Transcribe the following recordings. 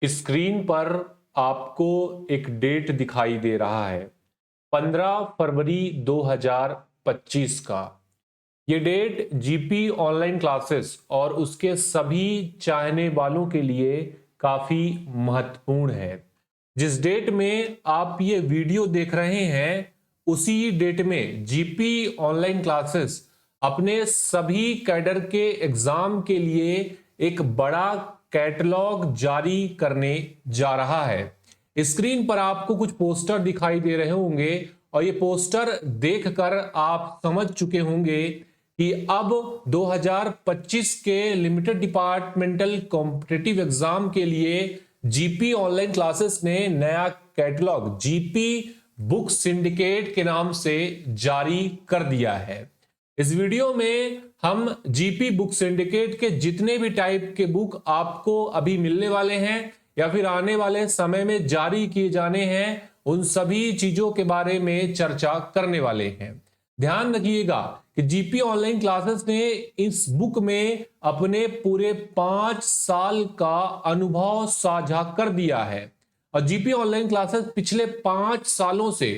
Screen पर आपको एक डेट दिखाई दे रहा है 15 फरवरी 2025 का। ये डेट जीपी ऑनलाइन क्लासेस और उसके सभी चाहने वालों के लिए काफी महत्वपूर्ण है। जिस डेट में आप ये वीडियो देख रहे हैं उसी डेट में जीपी ऑनलाइन क्लासेस अपने सभी कैडर के एग्जाम के लिए एक बड़ा कैटलॉग जारी करने जा रहा है। स्क्रीन पर आपको कुछ पोस्टर दिखाई दे रहे होंगे और ये पोस्टर देखकर आप समझ चुके होंगे कि अब 2025 के लिमिटेड डिपार्टमेंटल कॉम्पिटिटिव एग्जाम के लिए जीपी ऑनलाइन क्लासेस ने नया कैटलॉग जीपी बुक सिंडिकेट के नाम से जारी कर दिया है। इस वीडियो में हम जीपी बुक सिंडिकेट के जितने भी टाइप के बुक आपको अभी मिलने वाले हैं या फिर आने वाले समय में जारी किए जाने हैं उन सभी चीजों के बारे में चर्चा करने वाले हैं। ध्यान रखिएगा कि जीपी ऑनलाइन क्लासेस ने इस बुक में अपने पूरे 5 साल का अनुभव साझा कर दिया है और जीपी ऑनलाइन क्लासेस पिछले 5 सालों से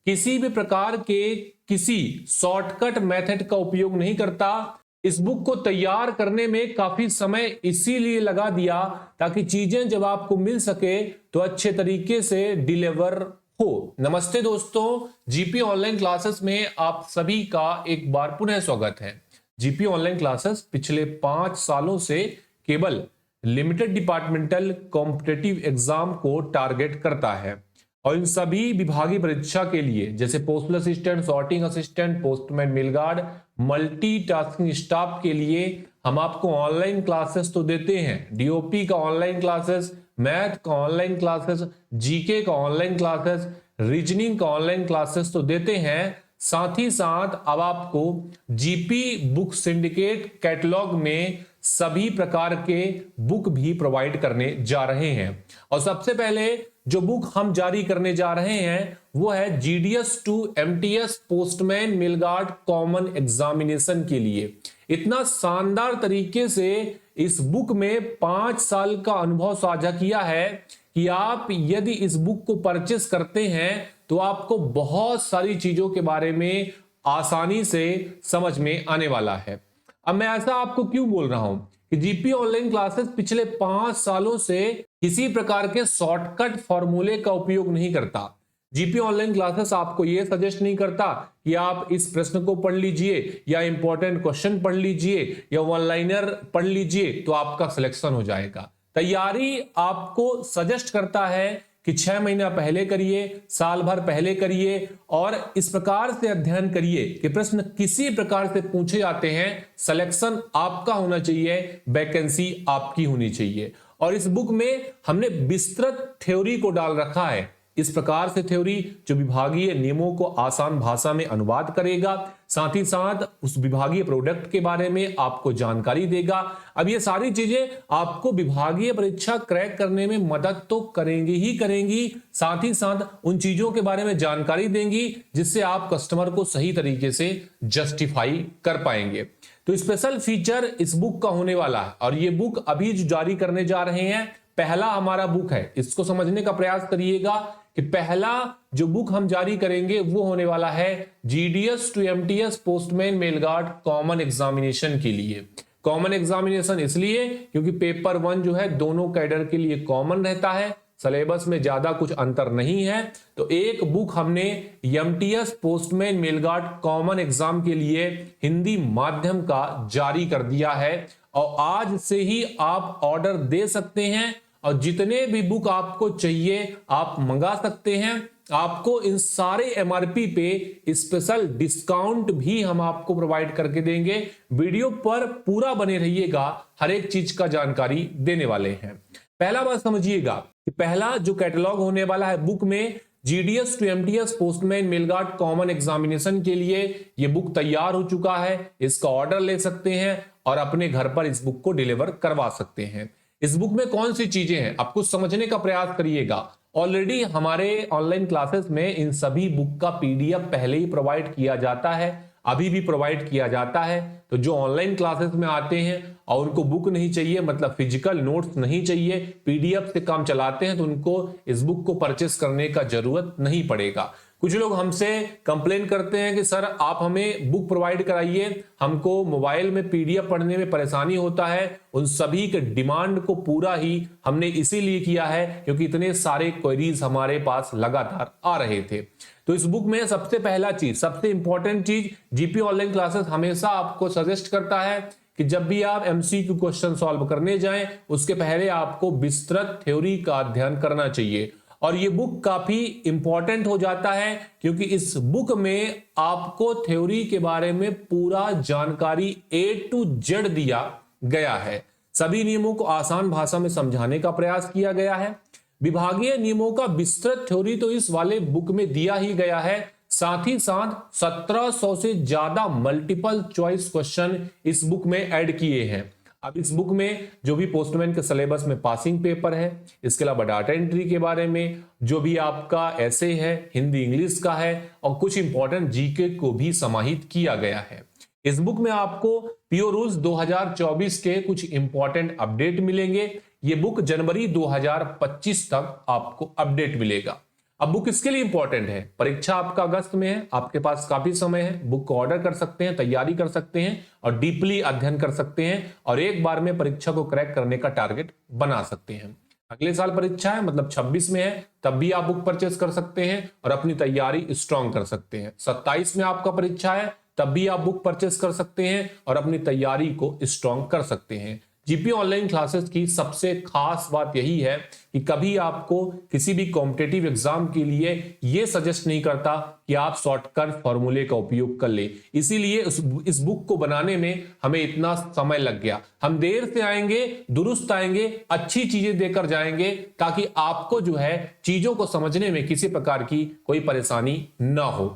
किसी भी प्रकार के किसी शॉर्टकट मेथड का उपयोग नहीं करता। इस बुक को तैयार करने में काफी समय इसीलिए लगा दिया ताकि चीजें जब आपको मिल सके तो अच्छे तरीके से डिलीवर हो। नमस्ते दोस्तों, जीपी ऑनलाइन क्लासेस में आप सभी का एक बार पुनः स्वागत है। जीपी ऑनलाइन क्लासेस पिछले 5 सालों से केवल लिमिटेड डिपार्टमेंटल कॉम्पिटिटिव एग्जाम को टारगेट करता है और इन सभी विभागीय परीक्षा के लिए जैसे postal assistant, sorting assistant, postman, mail guard, multitasking staff के लिए हम आपको ऑनलाइन क्लासेस तो देते हैं। डीओपी का ऑनलाइन क्लासेस, मैथ का ऑनलाइन क्लासेस, जीके का ऑनलाइन क्लासेस, रीजनिंग का ऑनलाइन क्लासेस तो देते हैं। साथ ही साथ अब आपको जीपी बुक सिंडिकेट कैटलॉग में सभी प्रकार के बुक भी प्रोवाइड करने जा रहे हैं और सबसे पहले जो बुक हम जारी करने जा रहे हैं वो है GDS to MTS postman mail guard common examination के लिए। इतना शानदार तरीके से इस बुक में 5 साल का अनुभव साझा किया है कि आप यदि इस बुक को परचेस करते हैं तो आपको बहुत सारी चीजों के बारे में आसानी से समझ में आने वाला है। अब मैं ऐसा आपको क्यों बोल रहा हूं कि जीपी ऑनलाइन क्लासेस पिछले 5 सालों से किसी प्रकार के शॉर्टकट फॉर्मूले का उपयोग नहीं करता। जीपी ऑनलाइन क्लासेस आपको यह सजेस्ट नहीं करता कि आप इस प्रश्न को पढ़ लीजिए या इंपॉर्टेंट क्वेश्चन पढ़ लीजिए या वन लाइनर पढ़ लीजिए तो आपका सिलेक्शन हो जाएगा। तैयारी आपको सजेस्ट करता है कि 6 महीना पहले करिए, साल भर पहले करिए और इस प्रकार से अध्ययन करिए कि प्रश्न किसी प्रकार से पूछे जाते हैं, सिलेक्शन आपका होना चाहिए, वैकेंसी आपकी होनी चाहिए। और इस बुक में हमने विस्तृत थ्योरी को डाल रखा है। इस प्रकार से थ्योरी जो विभागीय नियमों को आसान भाषा में अनुवाद करेगा, साथ ही साथ उस विभागीय प्रोडक्ट के बारे में आपको जानकारी देगा। अब ये सारी चीजें आपको विभागीय परीक्षा क्रैक करने में मदद तो करेंगी ही करेंगी, साथ ही साथ उन चीजों के बारे में जानकारी देंगी जिससे आप कस्टमर को सही तरीके से जस्टिफाई कर पाएंगे। तो स्पेशल फीचर इस बुक का होने वाला है और ये बुक अभी जो जारी करने जा रहे हैं पहला हमारा बुक है। इसको समझने का प्रयास करिएगा कि पहला जो बुक हम जारी करेंगे वो होने वाला है GDS to MTS postman mail guard common examination के लिए। कॉमन एग्जामिनेशन इसलिए क्योंकि पेपर 1 जो है दोनों कैडर के लिए कॉमन रहता है, सिलेबस में ज्यादा कुछ अंतर नहीं है। तो एक बुक हमने MTS postman mail guard common exam के लिए हिंदी माध्यम का जारी कर दिया है और आज से ही आप ऑर्डर दे सकते हैं और जितने भी बुक आपको चाहिए आप मंगा सकते हैं। आपको इन सारे एमआरपी पे स्पेशल डिस्काउंट भी हम आपको प्रोवाइड करके देंगे। वीडियो पर पूरा बने रहिएगा, हर एक चीज का जानकारी देने वाले हैं। पहला बात समझिएगा कि पहला जो कैटलॉग होने वाला है बुक में GDS to MTS postman mail guard common examination के लिए ये बुक तैयार हो चुका है। इसका ऑर्डर ले सकते हैं और अपने घर पर इस बुक को डिलीवर करवा सकते हैं। इस बुक में कौन सी चीजें हैं आप कुछ समझने का प्रयास करिएगा। ऑलरेडी हमारे ऑनलाइन क्लासेस में इन सभी बुक का पीडीएफ पहले ही प्रोवाइड किया जाता है। अभी भी प्रोवाइड किया जाता है। तो जो ऑनलाइन क्लासेस में आते हैं और उनको बुक नहीं चाहिए, मतलब फिजिकल नोट्स नहीं चाहिए, पीडीएफ से काम चलाते हैं, तो उनको इस बुक को परचेस करने का जरूरत नहीं पड़ेगा। कुछ लोग हमसे कंप्लेन करते हैं कि सर आप हमें बुक प्रोवाइड कराइए, हमको मोबाइल में पीडीएफ पढ़ने में परेशानी होता है। उन सभी के डिमांड को पूरा ही हमने इसीलिए किया है क्योंकि इतने सारे क्वेरीज हमारे पास लगातार आ रहे थे। तो इस बुक में सबसे पहला चीज, सबसे इंपॉर्टेंट चीज, जीपी ऑनलाइन क्लासेस हमेशा आपको सजेस्ट करता है कि जब भी आप एमसीक्यू क्वेश्चन सॉल्व करने जाएं उसके पहले आपको विस्तृत थ्योरी का अध्ययन करना चाहिए। और ये बुक काफी इंपॉर्टेंट हो जाता है क्योंकि इस बुक में आपको थ्योरी के बारे में पूरा जानकारी A to Z दिया गया है। सभी नियमों को आसान भाषा में समझाने का प्रयास किया गया है। विभागीय नियमों का विस्तृत थ्योरी तो इस वाले बुक में दिया ही गया है, साथ ही साथ 1700 से ज्यादा मल्टीपल चॉइस क्वेश्चन इस बुक में ऐड किए हैं। अब इस बुक में जो भी पोस्टमैन के सिलेबस में पासिंग पेपर है, इसके अलावा डाटा एंट्री के बारे में जो भी आपका ऐसे है, हिंदी इंग्लिश का है और कुछ इंपॉर्टेंट जीके को भी समाहित किया गया है। इस बुक में आपको पीओ रूल्स 2024 के कुछ इंपॉर्टेंट अपडेट मिलेंगे। ये बुक जनवरी 2025 तक आपको अपडेट मिलेगा। अब बुक इसके लिए इंपॉर्टेंट है, परीक्षा आपका अगस्त में है, आपके पास काफी समय है, बुक को ऑर्डर कर सकते हैं, तैयारी कर सकते हैं और डीपली अध्ययन कर सकते हैं और एक बार में परीक्षा को क्रैक करने का टारगेट बना सकते हैं। अगले साल परीक्षा है, मतलब 26 में है, तब भी आप बुक परचेस कर सकते हैं और अपनी तैयारी स्ट्रॉन्ग कर सकते हैं। 27 में आपका परीक्षा है, तब भी आप बुक परचेस कर सकते हैं और अपनी तैयारी को स्ट्रॉन्ग कर सकते हैं। जीपी ऑनलाइन क्लासेस की सबसे खास बात यही है कि कभी आपको किसी भी कॉम्पिटिटिव एग्जाम के लिए यह सजेस्ट नहीं करता कि आप शॉर्टकट फॉर्मूले का उपयोग कर ले। इसीलिए इस बुक को बनाने में हमें इतना समय लग गया। हम देर से आएंगे, दुरुस्त आएंगे, अच्छी चीजें देकर जाएंगे ताकि आपको जो है चीजों को समझने में किसी प्रकार की कोई परेशानी ना हो।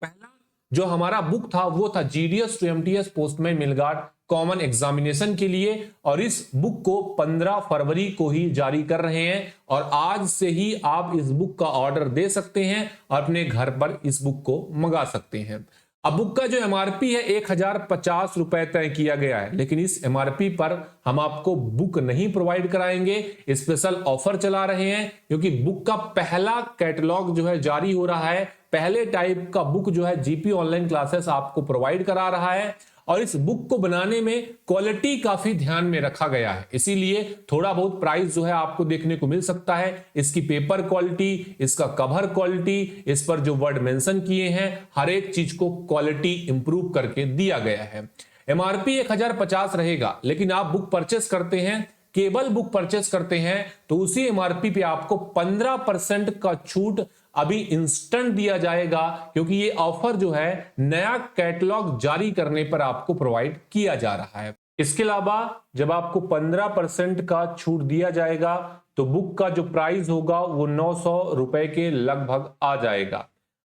पहला जो हमारा बुक था वो था GDS to MTS postman mail guard common examination के लिए और इस बुक को 15 फरवरी को ही जारी कर रहे हैं और आज से ही आप इस बुक का ऑर्डर दे सकते हैं और अपने घर पर इस बुक को मंगा सकते हैं। अब बुक का जो एमआरपी है 1050 रुपए तय किया गया है, लेकिन इस एमआरपी पर हम आपको बुक नहीं प्रोवाइड कराएंगे। स्पेशल ऑफर चला रहे हैं क्योंकि बुक का पहला कैटलॉग जो है जारी हो रहा है। पहले टाइप का बुक जो है जीपी ऑनलाइन क्लासेस आपको प्रोवाइड करा रहा है और इस बुक को बनाने में क्वालिटी काफी ध्यान में रखा गया है, इसीलिए थोड़ा बहुत प्राइस जो है आपको देखने को मिल सकता है। इसकी पेपर क्वालिटी, इसका कवर क्वालिटी, इस पर जो वर्ड मेंशन किए हैं, हर एक चीज को क्वालिटी इंप्रूव करके दिया गया है। एमआरपी 1050 रहेगा, लेकिन आप बुक परचेस करते हैं, केवल बुक परचेस करते हैं तो उसी एमआरपी पे आपको 15% का छूट अभी इंस्टेंट दिया जाएगा क्योंकि ये ऑफर जो है नया कैटलॉग जारी करने पर आपको प्रोवाइड किया जा रहा है। इसके अलावा जब आपको 15% का छूट दिया जाएगा तो बुक का जो प्राइस होगा वो 900 रुपए के लगभग आ जाएगा।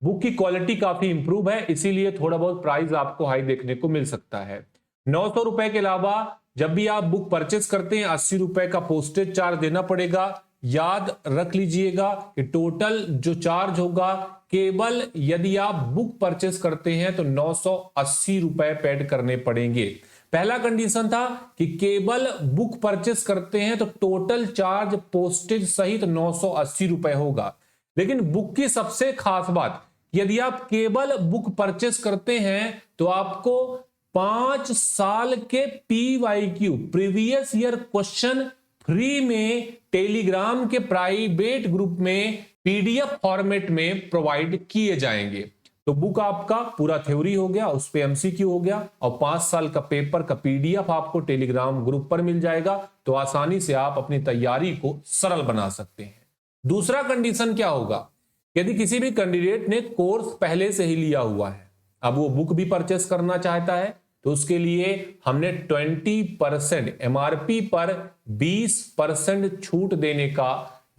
बुक की क्वालिटी काफी इंप्रूव है, इसीलिए थोड़ा बहुत प्राइस आपको हाई देखने को मिल सकता है। 900 रुपए के अलावा जब भी आप बुक परचेस करते हैं 80 रुपए का पोस्टेज चार्ज देना पड़ेगा। याद रख लीजिएगा कि टोटल जो चार्ज होगा केवल यदि आप बुक परचेस करते हैं तो 980 रुपए पेड करने पड़ेंगे। पहला कंडीशन था कि केवल बुक परचेस करते हैं तो टोटल चार्ज पोस्टेज सहित 980 रुपए होगा। लेकिन बुक की सबसे खास बात, यदि आप केवल बुक परचेस करते हैं तो आपको 5 साल के PYQ previous year question free में टेलीग्राम के प्राइवेट ग्रुप में PDF फॉर्मेट में प्रोवाइड किए जाएंगे। तो बुक आपका पूरा थ्योरी हो गया, उस पे MCQ हो गया और 5 साल का पेपर का PDF आपको टेलीग्राम ग्रुप पर मिल जाएगा। तो आसानी से आप अपनी तैयारी को सरल बना सकते हैं। दूसरा कंडीशन क्या होगा, यदि किसी भी कैंडिडेट ने कोर्स पहले से ही लिया हुआ है, अब वो बुक भी परचेस करना चाहता है तो उसके लिए हमने 20% एमआरपी पर 20% छूट देने का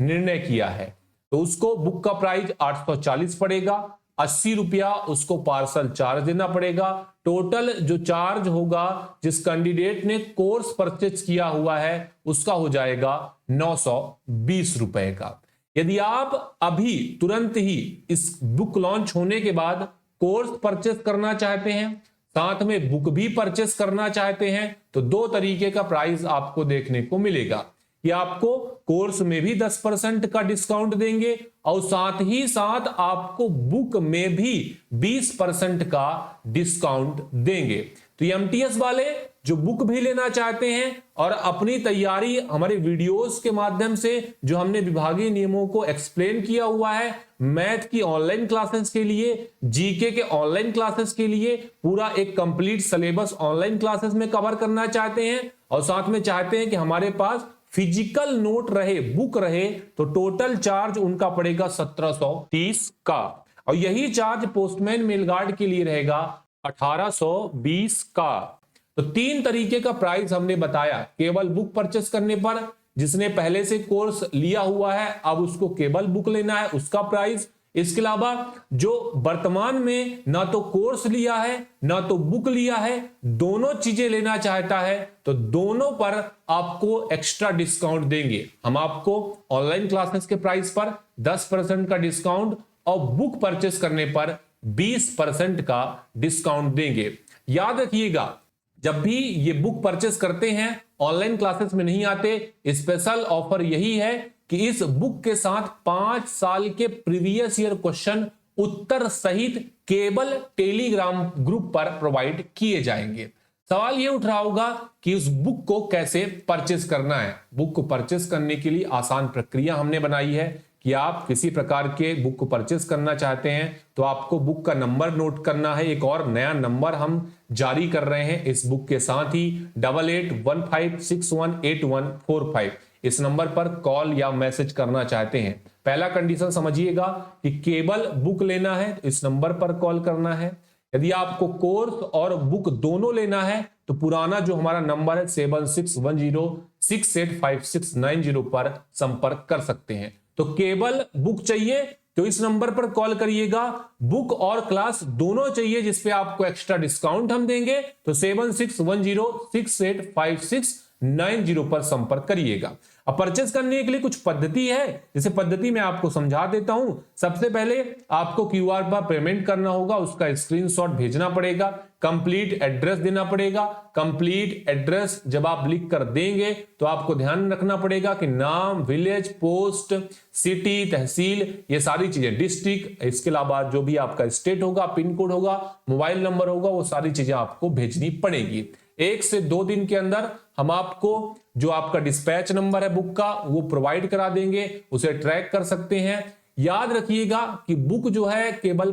निर्णय किया है। तो उसको बुक का प्राइस 840 पड़ेगा, 80 रुपया उसको पार्सल चार्ज देना पड़ेगा। टोटल जो चार्ज होगा जिस कैंडिडेट ने कोर्स परचेज किया हुआ है उसका हो जाएगा 920 रुपए का। यदि आप अभी तुरंत ही इस बुक लॉन्च होने के बाद कोर्स परचेस करना चाहते हैं, साथ में बुक भी परचेस करना चाहते हैं, तो दो तरीके का प्राइस आपको देखने को मिलेगा कि आपको कोर्स में भी 10% का डिस्काउंट देंगे और साथ ही साथ आपको बुक में भी 20% का डिस्काउंट देंगे। तो एमटीएस वाले जो बुक भी लेना चाहते हैं और अपनी तैयारी हमारे वीडियोस के माध्यम से जो हमने विभागीय नियमों को एक्सप्लेन किया हुआ है, मैथ की ऑनलाइन क्लासेस के लिए, जीके के ऑनलाइन क्लासेस के लिए पूरा एक कंप्लीट सिलेबस ऑनलाइन क्लासेस में कवर करना चाहते हैं और साथ में चाहते हैं कि हमारे पास फिजिकल नोट रहे, बुक रहे, तो टोटल चार्ज उनका पड़ेगा 1730 का और यही चार्ज पोस्टमैन मेलगार्ड के लिए रहेगा 1820 का। तो तीन तरीके का प्राइस हमने बताया। केवल बुक परचेस करने पर, जिसने पहले से कोर्स लिया हुआ है अब उसको केवल बुक लेना है, उसका प्राइस। इसके अलावा जो वर्तमान में ना तो कोर्स लिया है ना तो बुक लिया है, दोनों चीजें लेना चाहता है, तो दोनों पर आपको एक्स्ट्रा डिस्काउंट देंगे। हम आपको ऑनलाइन क्लासेस के प्राइस पर 10% का डिस्काउंट और बुक परचेस करने पर 20% का डिस्काउंट देंगे। याद रखिएगा, जब भी ये बुक परचेस करते हैं, ऑनलाइन क्लासेस में नहीं आते, स्पेशल ऑफर यही है कि इस बुक के साथ 5 साल के प्रीवियस ईयर क्वेश्चन उत्तर सहित केवल टेलीग्राम ग्रुप पर प्रोवाइड किए जाएंगे। सवाल ये उठ रहा होगा कि उस बुक को कैसे परचेस करना है। बुक को परचेस करने के लिए आसान प्रक्रिया हमने बनाई है कि आप किसी प्रकार के बुक को परचेस करना चाहते हैं तो आपको बुक का नंबर नोट करना है। एक और नया नंबर हम जारी कर रहे हैं इस बुक के साथ ही, 8815618145। इस नंबर पर कॉल या मैसेज करना चाहते हैं। पहला कंडीशन समझिएगा कि केवल बुक लेना है तो इस नंबर पर कॉल करना है। यदि आपको कोर्स और बुक दोनों लेना है तो पुराना जो हमारा नंबर है 7610685690 पर संपर्क कर सकते हैं। तो केवल बुक चाहिए तो इस नंबर पर कॉल करिएगा। बुक और क्लास दोनों चाहिए जिसपे आपको एक्स्ट्रा डिस्काउंट हम देंगे तो 7610685690 पर संपर्क करिएगा। अब परचेस करने के लिए कुछ पद्धति है, जैसे पद्धति मैं आपको समझा देता हूं। सबसे पहले आपको क्यूआर पर पेमेंट करना होगा, उसका स्क्रीनशॉट भेजना पड़ेगा, कंप्लीट एड्रेस देना पड़ेगा। कंप्लीट एड्रेस जब आप लिख कर देंगे तो आपको ध्यान रखना पड़ेगा कि नाम, विलेज, पोस्ट, सिटी, तहसील, ये सारी चीजें, डिस्ट्रिक्ट, इसके अलावा जो भी आपका स्टेट होगा, पिन कोड होगा, मोबाइल नंबर होगा, वो सारी चीजें आपको भेजनी पड़ेगी। 1 से 2 दिन के अंदर हम आपको जो आपका डिस्पैच नंबर है बुक का वो प्रोवाइड करा देंगे, उसे ट्रैक कर सकते हैं। याद रखिएगा कि बुक जो है केवल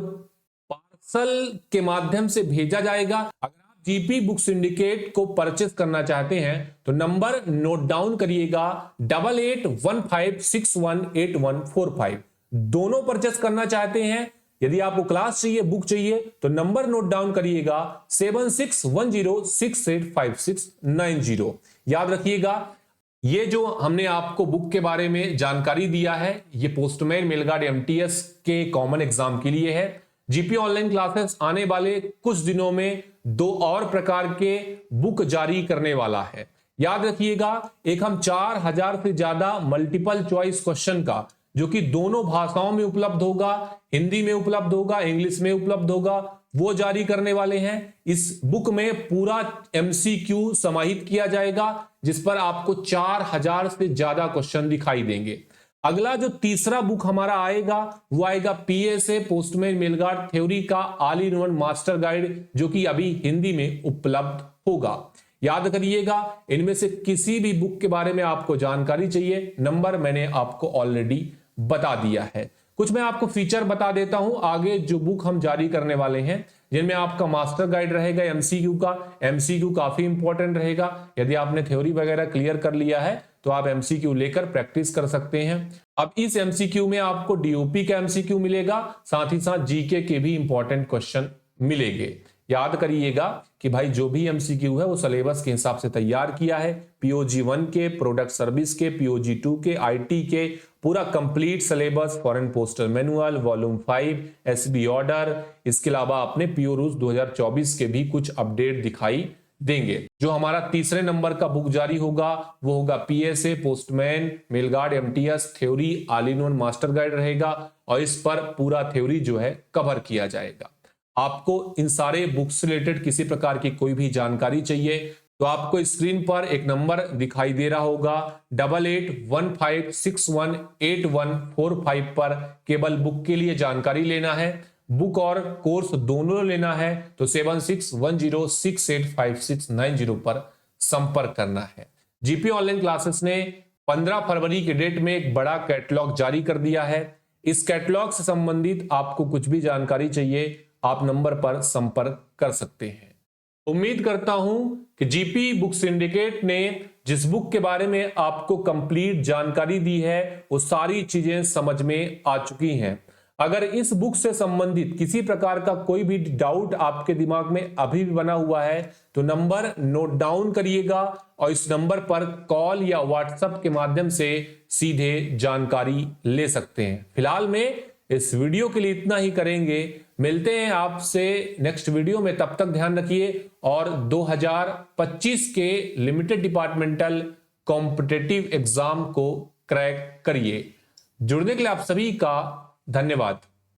पार्सल के माध्यम से भेजा जाएगा। अगर आप जीपी बुक सिंडिकेट को परचेस करना चाहते हैं तो नंबर नोट डाउन करिएगा, 8815618145। दोनों परचेस करना चाहते हैं, यदि आपको क्लास चाहिए, बुक चाहिए, तो नंबर नोट डाउन करिएगा 7610685690। याद रखिएगा, ये जो हमने आपको बुक के बारे में जानकारी दिया है ये पोस्टमैन मेलगार्ड एमटीएस के कॉमन एग्जाम के लिए है। जीपी ऑनलाइन क्लासेस आने वाले कुछ दिनों में 2 और प्रकार के बुक जारी करने वाला है। याद रखिएगा, एक हम 4000 से ज्यादा मल्टीपल चॉइस क्वेश्चन का, जो कि दोनों भाषाओं में उपलब्ध होगा, हिंदी में उपलब्ध होगा, इंग्लिश में उपलब्ध होगा, वो जारी करने वाले हैं। इस बुक में पूरा एमसीक्यू समाहित किया जाएगा जिस पर आपको 4000 से ज्यादा क्वेश्चन दिखाई देंगे। अगला जो तीसरा बुक हमारा आएगा वो आएगा पीएसए पोस्टमैन मेलगार्ड थ्योरी का all in one master guide, जो कि अभी हिंदी में उपलब्ध होगा। याद करिएगा, इनमें से किसी भी बुक के बारे में आपको जानकारी चाहिए, नंबर मैंने आपको ऑलरेडी बता दिया है। कुछ मैं आपको फीचर बता देता हूं आगे जो बुक हम जारी करने वाले हैं, जिनमें आपका मास्टर गाइड रहेगा एमसीक्यू का। एमसीक्यू काफी इंपॉर्टेंट रहेगा। यदि आपने थ्योरी वगैरह क्लियर कर लिया है तो आप एमसीक्यू लेकर प्रैक्टिस कर सकते हैं। अब इस एमसीक्यू में आपको डीओपी का एमसीक्यू मिलेगा, साथ ही साथ जीके के भी इंपॉर्टेंट क्वेश्चन मिलेंगे। याद करिएगा कि भाई जो भी एमसीक्यू है वो सिलेबस के हिसाब से तैयार किया है। पीओजी 1 के, प्रोडक्ट सर्विस के, पीओजी 2 के, आईटी के, पूरा complete syllabus, foreign postal manual, volume 5, SB order, इसके अलावा अपने पीओ रूल्स 2024 के भी कुछ अपडेट दिखाई देंगे। जो हमारा तीसरे नंबर का बुक जारी होगा वो होगा PSA postman mail guard MTS theory all in one master guide रहेगा और इस पर पूरा थ्योरी जो है कवर किया जाएगा। आपको इन सारे बुक्स से रिलेटेड किसी प्रकार की कोई भी जानकारी चाहिए तो आपको स्क्रीन पर एक नंबर दिखाई दे रहा होगा 8815618145 पर केवल बुक के लिए जानकारी लेना है। बुक और कोर्स दोनों लेना है तो 7610685690 पर संपर्क करना है। जीपी ऑनलाइन क्लासेस ने 15 फरवरी के डेट में एक बड़ा कैटलॉग जारी कर दिया है। इस कैटलॉग से संबंधित आपको कुछ भी जानकारी चाहिए आप नंबर पर संपर्क कर सकते हैं। उम्मीद करता हूं कि जीपी बुक सिंडिकेट ने जिस बुक के बारे में आपको कंप्लीट जानकारी दी है वो सारी चीजें समझ में आ चुकी हैं। अगर इस बुक से संबंधित किसी प्रकार का कोई भी डाउट आपके दिमाग में अभी भी बना हुआ है तो नंबर नोट डाउन करिएगा और इस नंबर पर कॉल या व्हाट्सएप के माध्यम से सीधे जानकारी ले सकते हैं। फिलहाल में इस वीडियो के लिए इतना ही करेंगे। मिलते हैं आपसे नेक्स्ट वीडियो में, तब तक ध्यान रखिए और 2025 के लिमिटेड डिपार्टमेंटल कॉम्पिटिटिव एग्जाम को क्रैक करिए। जुड़ने के लिए आप सभी का धन्यवाद।